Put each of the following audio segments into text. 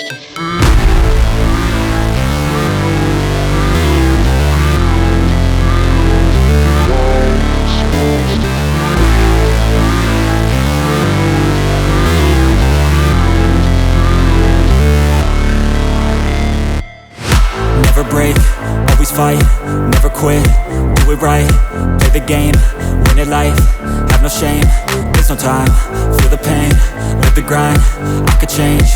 Never break, always fight, never quit, do it right, play the game, win it life, have no shame, there's no time, feel the pain, live the grind, I could change,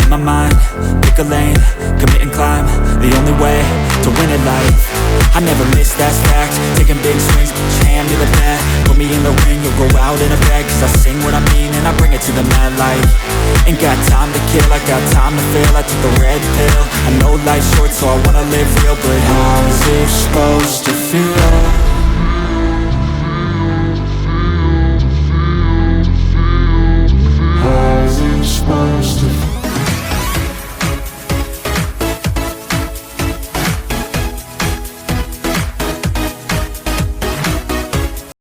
in my mind, pick a lane, commit and climb, the only way to win it life, I never miss, that's fact, taking big swings, put your hand to the bat, put me in the ring, you'll go out in a bag, cause I sing what I mean and I bring it to the mad light, ain't got time to kill, I got time to feel, I took the red pill, I know life's short so I wanna live real, but how's it supposed to feel?